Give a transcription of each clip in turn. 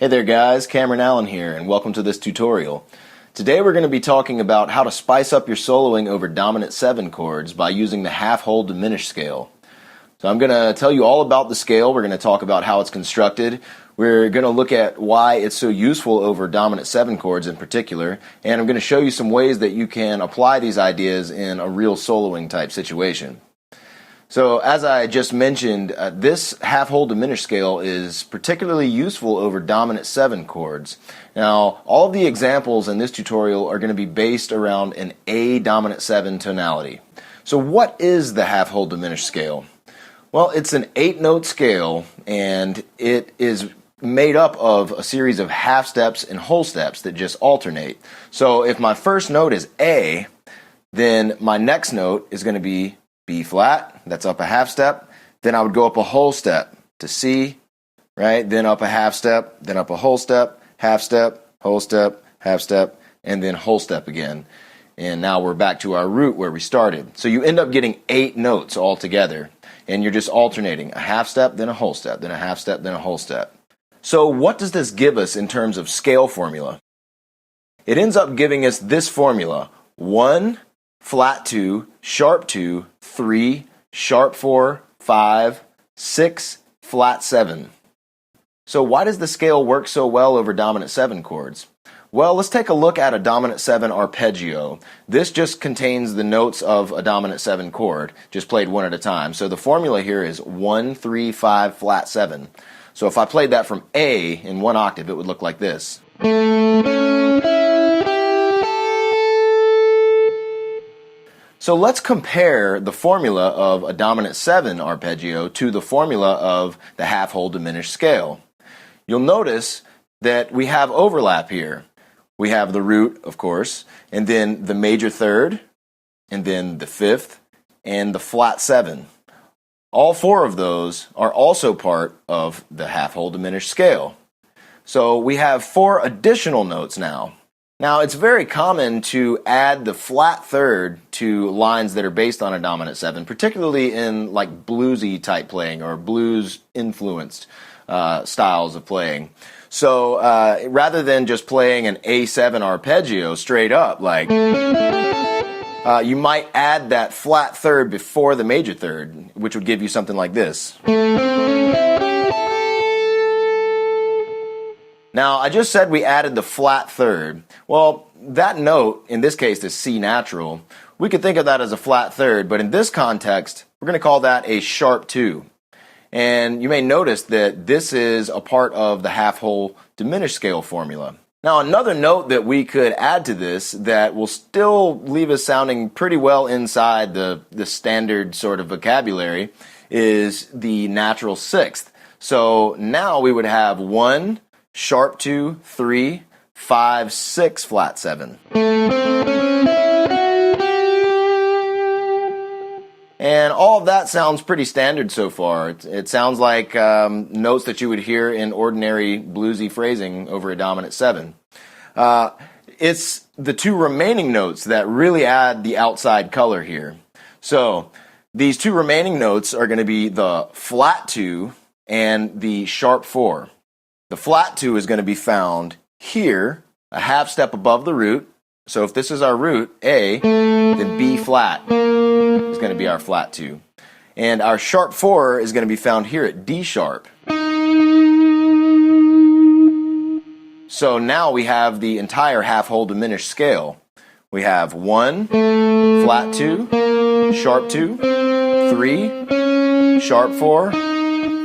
Hey there guys, Cameron Allen here, and welcome to this tutorial. Today we're going to be talking about how to spice up your soloing over dominant 7 chords by using the half-whole diminished scale. So I'm going to tell you all about the scale. We're going to talk about how it's constructed. We're going to look at why it's so useful over dominant 7 chords in particular, and I'm going to show you some ways that you can apply these ideas in a real soloing type situation. So as I just mentioned, this half-whole diminished scale is particularly useful over dominant 7 chords. Now, all of the examples in this tutorial are going to be based around an A dominant 7 tonality. So what is the half-whole diminished scale? Well, it's an 8-note scale, and it is made up of a series of half steps and whole steps that just alternate. So if my first note is A, then my next note is going to be B flat, that's up a half step, then I would go up a whole step to C, right? Then up a half step, then up a whole step, half step, whole step, half step, and then whole step again. And now we're back to our root where we started. So you end up getting 8 notes all together, and you're just alternating a half step, then a whole step, then a half step, then a whole step. So what does this give us in terms of scale formula? It ends up giving us this formula: 1, flat 2, sharp 2, 3, sharp 4, 5, 6, flat 7. So why does the scale work so well over dominant 7 chords? Well, let's take a look at a dominant 7 arpeggio. This just contains the notes of a dominant 7 chord, just played one at a time. So the formula here is 1, 3, 5, flat 7. So if I played that from A in one octave, it would look like this. So let's compare the formula of a dominant 7 arpeggio to the formula of the half-whole diminished scale. You'll notice that we have overlap here. We have the root, of course, and then the major third, and then the fifth, and the flat 7. All 4 of those are also part of the half-whole diminished scale. So we have 4 additional notes now. Now, it's very common to add the flat third to lines that are based on a dominant 7, particularly in like bluesy type playing or blues influenced styles of playing. So rather than just playing an A7 arpeggio straight up, like you might add that flat third before the major third, which would give you something like this. Now, I just said we added the flat third. Well, that note, in this case, is C natural. We could think of that as a flat third, but in this context, we're going to call that a sharp 2. And you may notice that this is a part of the half-whole diminished scale formula. Now, another note that we could add to this that will still leave us sounding pretty well inside the standard sort of vocabulary is the natural 6th. So now we would have 1, sharp 2, 3, 5, 6, flat 7. And all of that sounds pretty standard so far. It sounds like notes that you would hear in ordinary bluesy phrasing over a dominant 7. It's the 2 remaining notes that really add the outside color here. So these 2 remaining notes are going to be the flat 2 and the sharp 4. The flat 2 is going to be found here, a half step above the root. So if this is our root, A, then B flat is going to be our flat 2. And our sharp 4 is going to be found here at D sharp. So now we have the entire half-whole diminished scale. We have 1, flat 2, sharp 2, 3, sharp 4,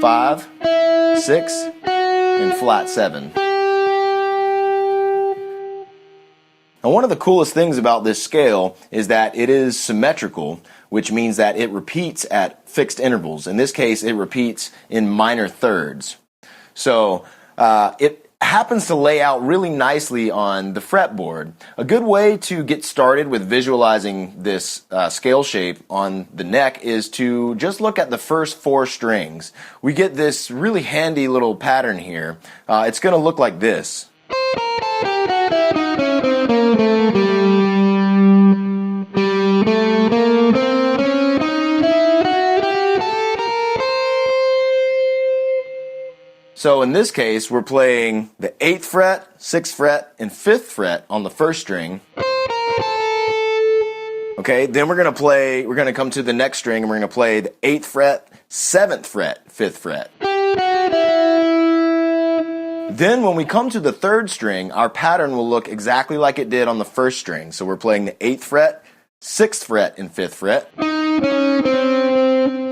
5, 6, and flat 7. Now, one of the coolest things about this scale is that it is symmetrical, which means that it repeats at fixed intervals. In this case, it repeats in minor thirds. So it happens to lay out really nicely on the fretboard. A good way to get started with visualizing this scale shape on the neck is to just look at the first 4 strings. We get this really handy little pattern here. It's going to look like this. So in this case, we're playing the 8th fret, 6th fret, and 5th fret on the first string. Okay, then we're going to come to the next string and we're going to play the 8th fret, 7th fret, 5th fret. Then when we come to the third string, our pattern will look exactly like it did on the first string. So we're playing the 8th fret, 6th fret, and 5th fret.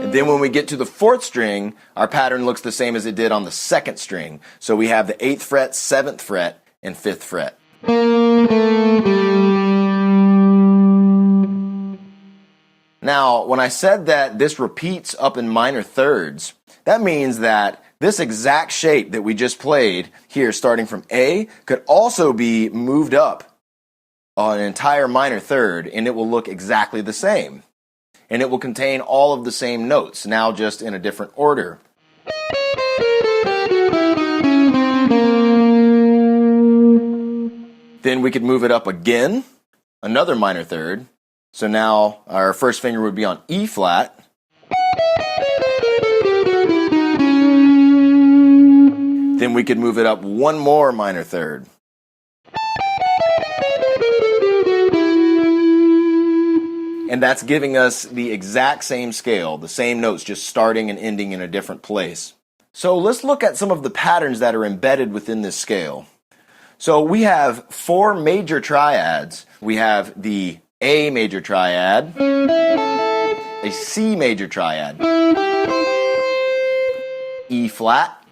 And then when we get to the fourth string, our pattern looks the same as it did on the second string. So we have the 8th fret, 7th fret, and 5th fret. Now, when I said that this repeats up in minor thirds, that means that this exact shape that we just played here, starting from A, could also be moved up on an entire minor third, and it will look exactly the same. And it will contain all of the same notes, now just in a different order. Then we could move it up again, another minor third. So now our first finger would be on E flat. Then we could move it up one more minor third. And that's giving us the exact same scale, the same notes, just starting and ending in a different place. So let's look at some of the patterns that are embedded within this scale. So we have 4 major triads. We have the A major triad, a C major triad, E flat,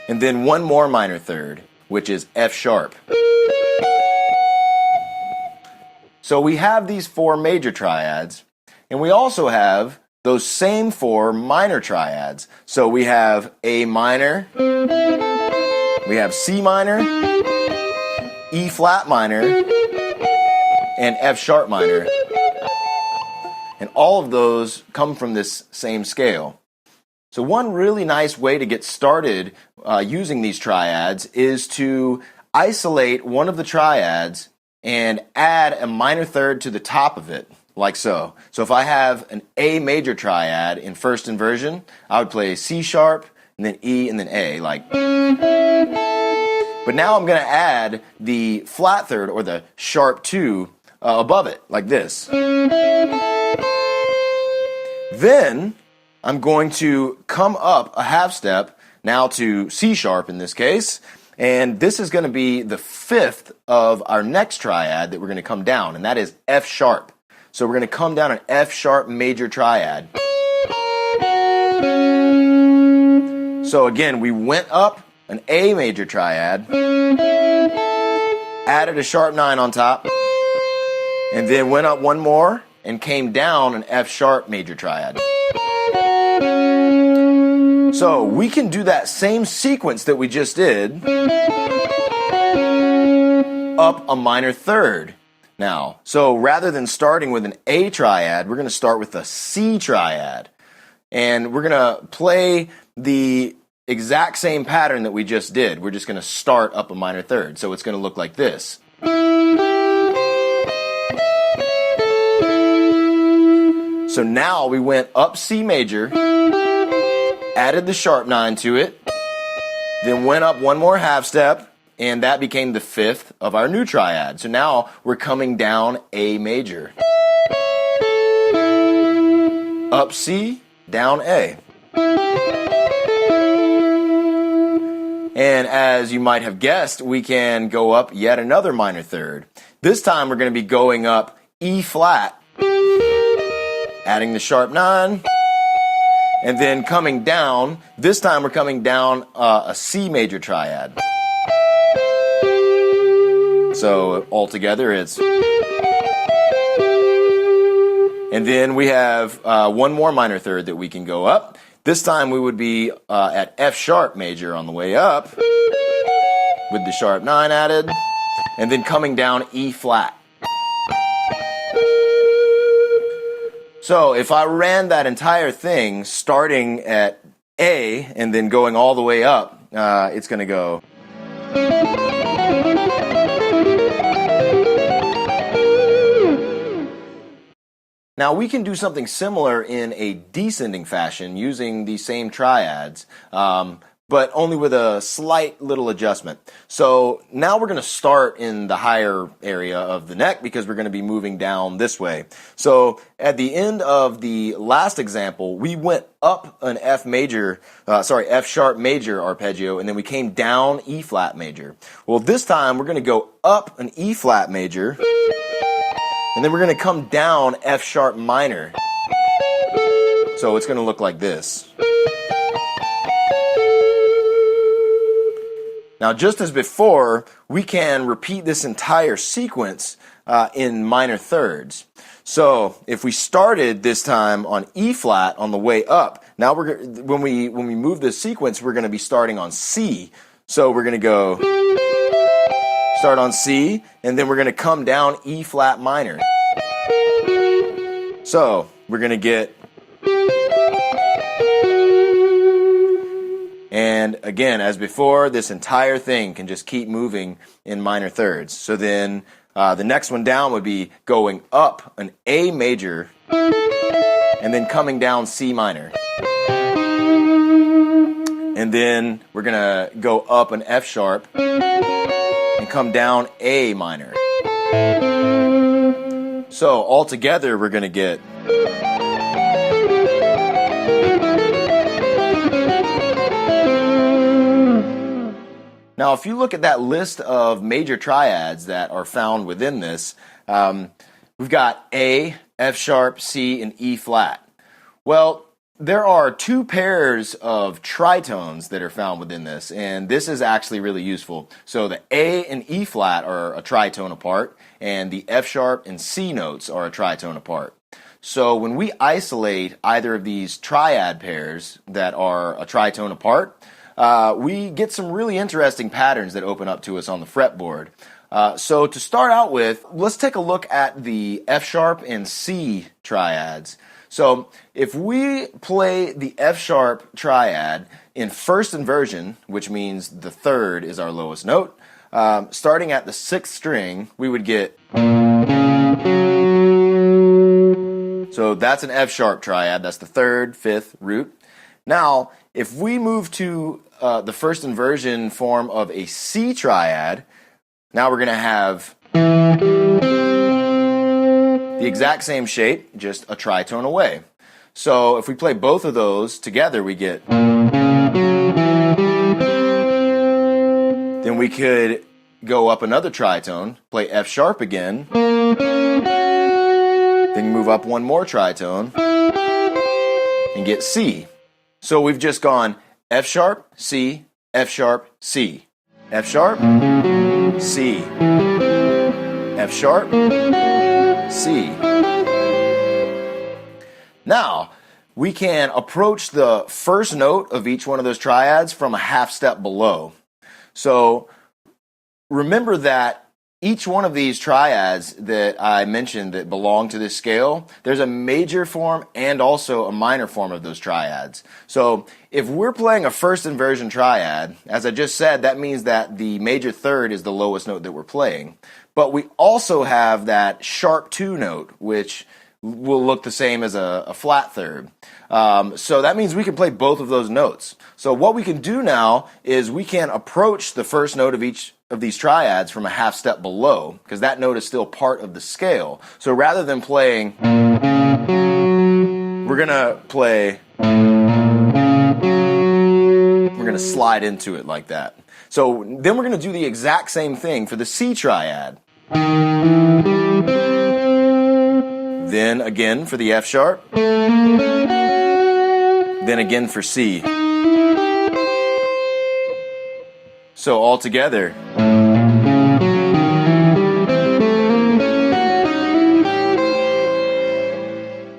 and then one more minor third, which is F sharp. So we have these 4 major triads, and we also have those same 4 minor triads. So we have A minor, we have C minor, E flat minor, and F sharp minor. And all of those come from this same scale. So one really nice way to get started using these triads is to isolate one of the triads and add a minor third to the top of it, like so. So if I have an A major triad in first inversion, I would play C sharp, and then E, and then A, like. But now I'm going to add the flat third, or the sharp 2, above it, like this. Then I'm going to come up a half step, now to C sharp in this case, and this is going to be the 5th of our next triad that we're going to come down, and that is F sharp. So we're going to come down an F sharp major triad. So again, we went up an A major triad, added a sharp 9 on top, and then went up one more and came down an F sharp major triad. So we can do that same sequence that we just did up a minor third now. So rather than starting with an A triad, we're going to start with a C triad. And we're going to play the exact same pattern that we just did. We're just going to start up a minor third. So it's going to look like this. So now we went up C major, added the sharp 9 to it, then went up one more half step, and that became the 5th of our new triad. So now we're coming down A major. Up C, down A. And as you might have guessed, we can go up yet another minor third. This time we're going to be going up E flat, adding the sharp 9, and then coming down. This time we're coming down a C major triad. So altogether it's... And then we have one more minor third that we can go up. This time we would be at F sharp major on the way up, with the sharp 9 added, and then coming down E flat. So if I ran that entire thing starting at A and then going all the way up, it's going to go... Now we can do something similar in a descending fashion using the same triads, but only with a slight little adjustment. So now we're going to start in the higher area of the neck because we're going to be moving down this way. So at the end of the last example, we went up an F sharp major arpeggio, and then we came down E flat major. Well, this time we're going to go up an E flat major, and then we're going to come down F sharp minor. So it's going to look like this. Now, just as before, we can repeat this entire sequence in minor thirds. So if we started this time on E flat on the way up, now when we move this sequence, we're going to be starting on C. So we're going to go start on C, and then we're going to come down E flat minor. So we're going to get, and again, as before, this entire thing can just keep moving in minor thirds. So then the next one down would be going up an A major and then coming down C minor. And then we're going to go up an F sharp and come down A minor. So all together we're going to get. Now, if you look at that list of major triads that are found within this, we've got A, F sharp, C, and E flat. Well, there are two pairs of tritones that are found within this, and this is actually really useful. So the A and E flat are a tritone apart, and the F sharp and C notes are a tritone apart. So when we isolate either of these triad pairs that are a tritone apart, we get some really interesting patterns that open up to us on the fretboard. So to start out with, let's take a look at the F sharp and C triads. So if we play the F sharp triad in first inversion, which means the third is our lowest note, starting at the sixth string, we would get. So that's an F sharp triad. That's the third, fifth root. Now, if we move to the first inversion form of a C triad, now we're going to have the exact same shape, just a tritone away. So if we play both of those together, we get. Then we could go up another tritone, play F sharp again, then move up one more tritone, and get C. So we've just gone F sharp, C, F sharp, C. F sharp, C. F sharp, C. Now, we can approach the first note of each one of those triads from a half step below. So remember that each one of these triads that I mentioned that belong to this scale, there's a major form and also a minor form of those triads. So if we're playing a first inversion triad, as I just said, that means that the major third is the lowest note that we're playing. But we also have that sharp 2 note, which will look the same as a flat third. So that means we can play both of those notes. So what we can do now is we can approach the first note of each of these triads from a half step below, because that note is still part of the scale. So rather than playing, we're going to play, we're going to slide into it like that. So then we're going to do the exact same thing for the C triad. Then again for the F sharp. Then again for C. So all together.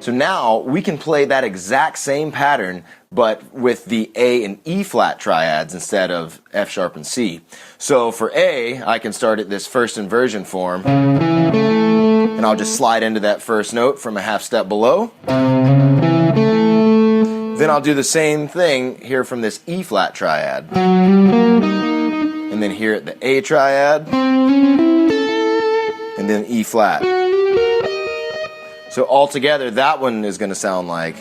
So now we can play that exact same pattern, but with the A and E flat triads instead of F sharp and C. So for A, I can start at this first inversion form, and I'll just slide into that first note from a half step below. Then I'll do the same thing here from this E flat triad. And then here at the A triad, and then E flat. So altogether, that one is going to sound like.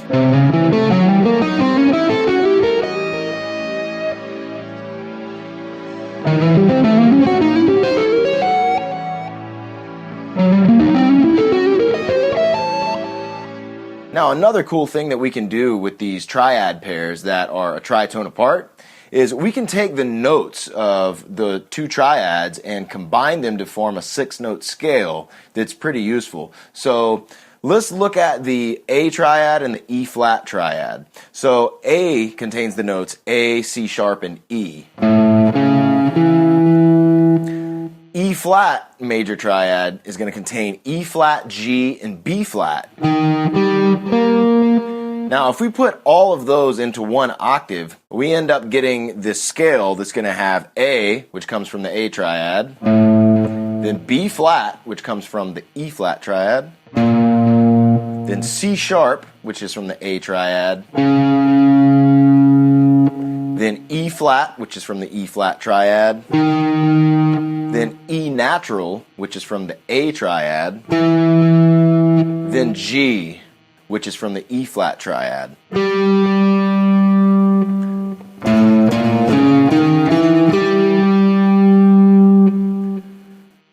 Now, another cool thing that we can do with these triad pairs that are a tritone apart is we can take the notes of the two triads and combine them to form a 6-note scale that's pretty useful. So let's look at the A triad and the E flat triad. So A contains the notes A, C sharp, and E. E flat major triad is going to contain E flat, G, and B flat. Now, if we put all of those into one octave, we end up getting this scale that's going to have A, which comes from the A triad, then B flat, which comes from the E flat triad, then C sharp, which is from the A triad, then E flat, which is from the E flat triad, then E natural, which is from the A triad, then G, which is from the E flat triad.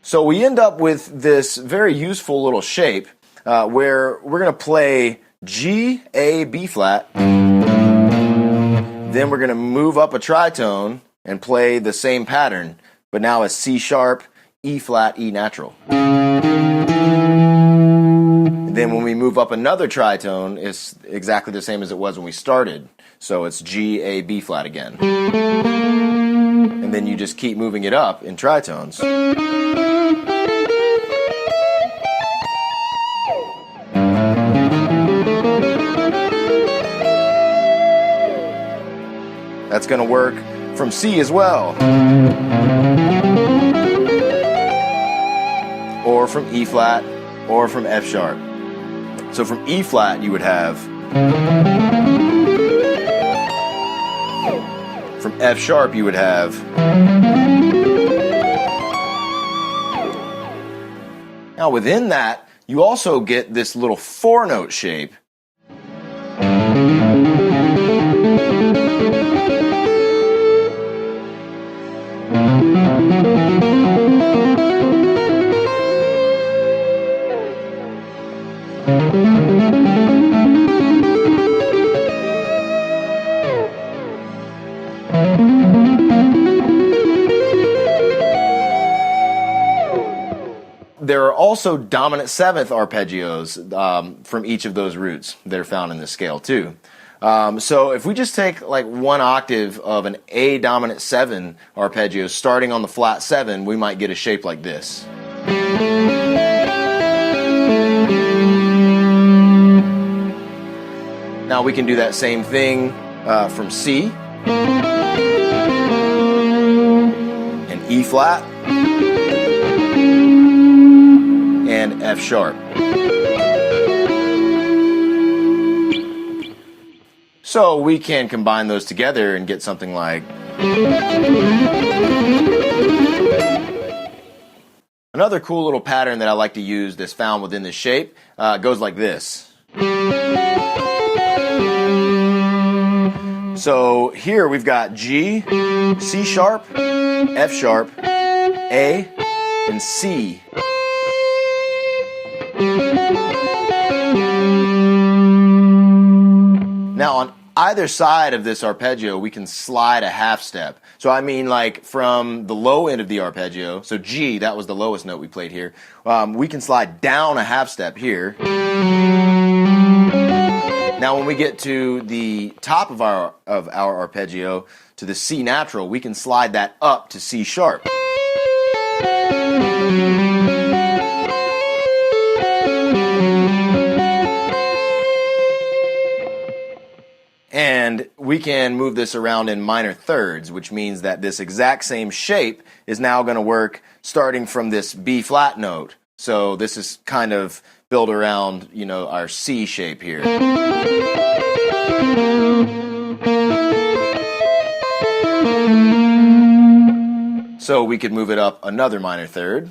So we end up with this very useful little shape where we're going to play G, A, B flat, then we're going to move up a tritone and play the same pattern, but now as C sharp, E flat, E natural. Then when we move up another tritone, it's exactly the same as it was when we started. So it's G, A, B flat again. And then you just keep moving it up in tritones. That's going to work from C as well. Or from E flat, or from F sharp. So from E flat you would have, from F sharp you would have, now within that you also get this little 4-note shape. There are also dominant 7th arpeggios from each of those roots that are found in this scale too. So if we just take like one octave of an A dominant 7 arpeggio starting on the flat 7, we might get a shape like this. Now we can do that same thing from C and E flat and F sharp. So we can combine those together and get something like. Another cool little pattern that I like to use that's found within this shape goes like this. So here we've got G, C sharp, F sharp, A, and C. Now on either side of this arpeggio we can slide a half step. So I mean like from the low end of the arpeggio, so G, that was the lowest note we played here, we can slide down a half step here. Now when we get to the top of our arpeggio, to the C natural, we can slide that up to C sharp. And we can move this around in minor thirds, which means that this exact same shape is now going to work starting from this B flat note. So this is kind of built around, you know, our C shape here. So we could move it up another minor third.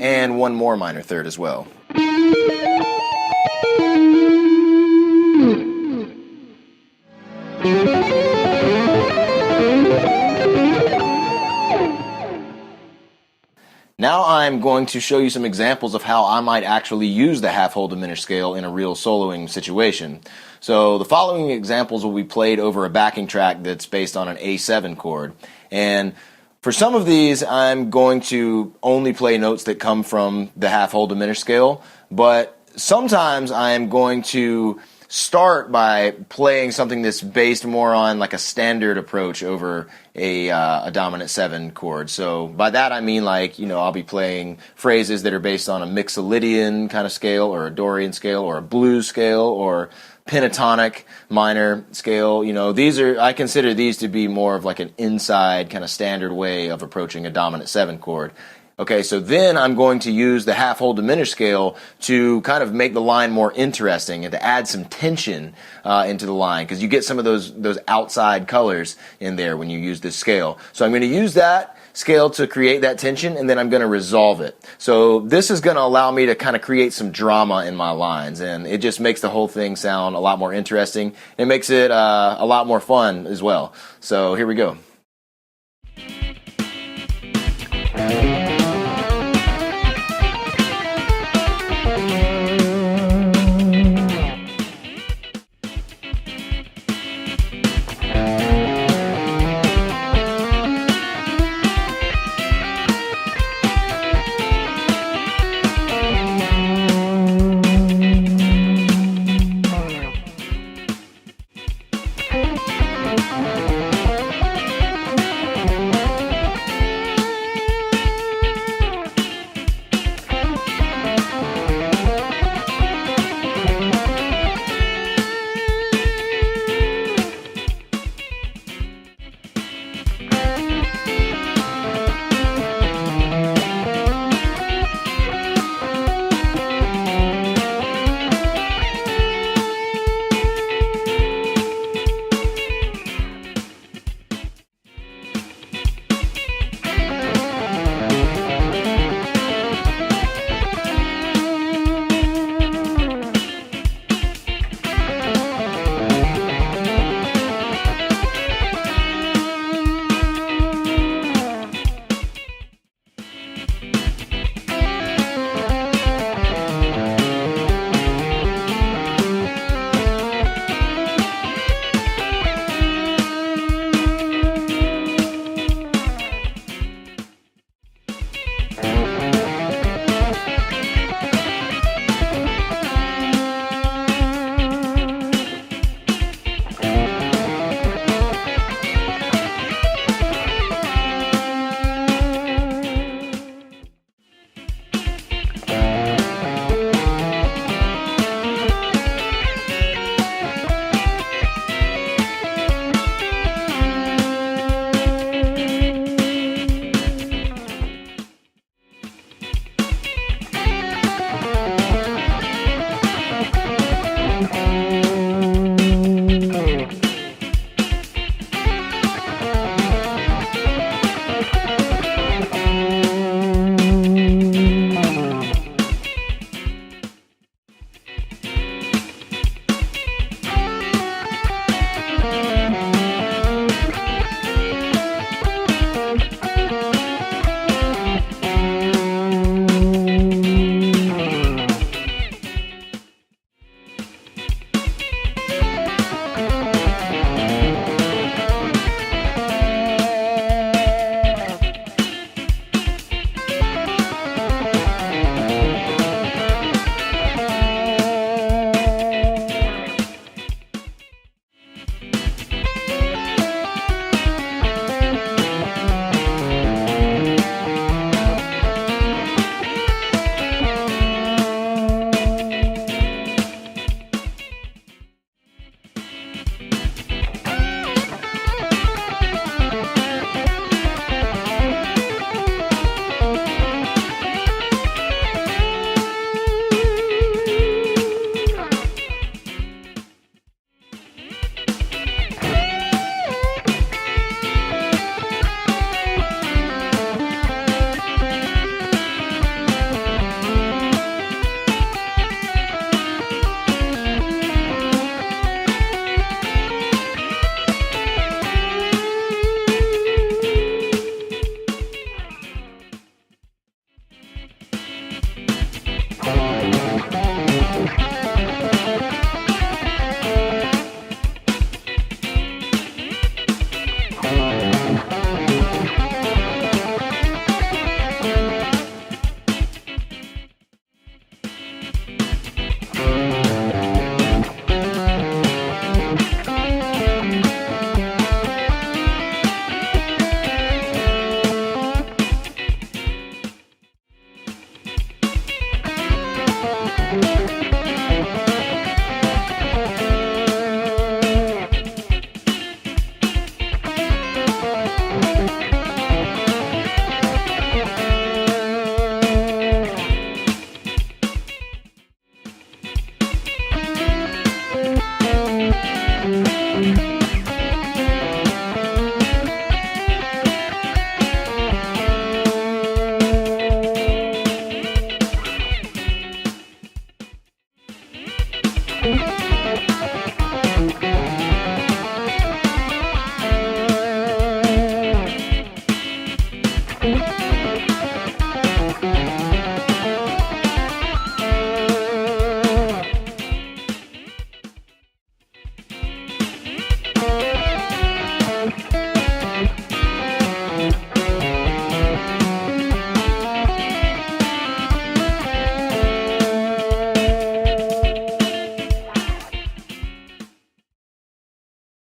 and one more minor third as well. Now I'm going to show you some examples of how I might actually use the half whole diminished scale in a real soloing situation. So the following examples will be played over a backing track that's based on an A7 chord. And for some of these, I'm going to only play notes that come from the half whole diminished scale, but sometimes I'm going to start by playing something that's based more on like a standard approach over a dominant 7 chord. So by that I mean, like, I'll be playing phrases that are based on a Mixolydian kind of scale, or a Dorian scale, or a blues scale, or pentatonic minor scale. I consider these to be more of like an inside kind of standard way of approaching a dominant 7 chord. Okay, so then I'm going to use the half whole diminished scale to kind of make the line more interesting and to add some tension into the line, because you get some of those outside colors in there when you use this scale. So I'm going to use that scale to create that tension, and then I'm going to resolve it. So this is going to allow me to kind of create some drama in my lines, and it just makes the whole thing sound a lot more interesting. It makes it a lot more fun as well. So here we go.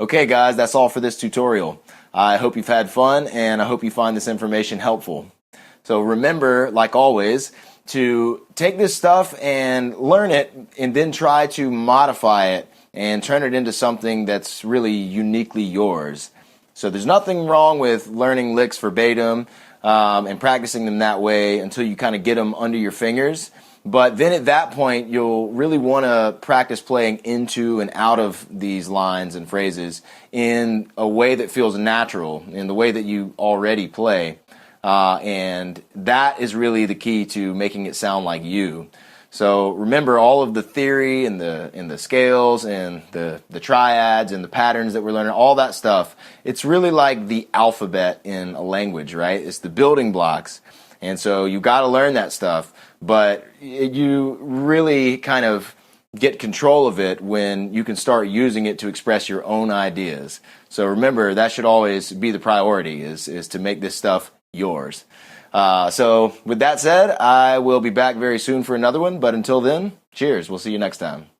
Okay guys, that's all for this tutorial. I hope you've had fun and I hope you find this information helpful. So remember, like always, to take this stuff and learn it and then try to modify it and turn it into something that's really uniquely yours. So there's nothing wrong with learning licks verbatim and practicing them that way until you kind of get them under your fingers. But then at that point, you'll really want to practice playing into and out of these lines and phrases in a way that feels natural, in the way that you already play. And that is really the key to making it sound like you. So remember all of the theory and the scales and the triads and the patterns that we're learning, all that stuff. It's really like the alphabet in a language, right? It's the building blocks. And so you got to learn that stuff, but you really kind of get control of it when you can start using it to express your own ideas. So remember, that should always be the priority, is to make this stuff yours. So with that said, I will be back very soon for another one, but until then, cheers. We'll see you next time.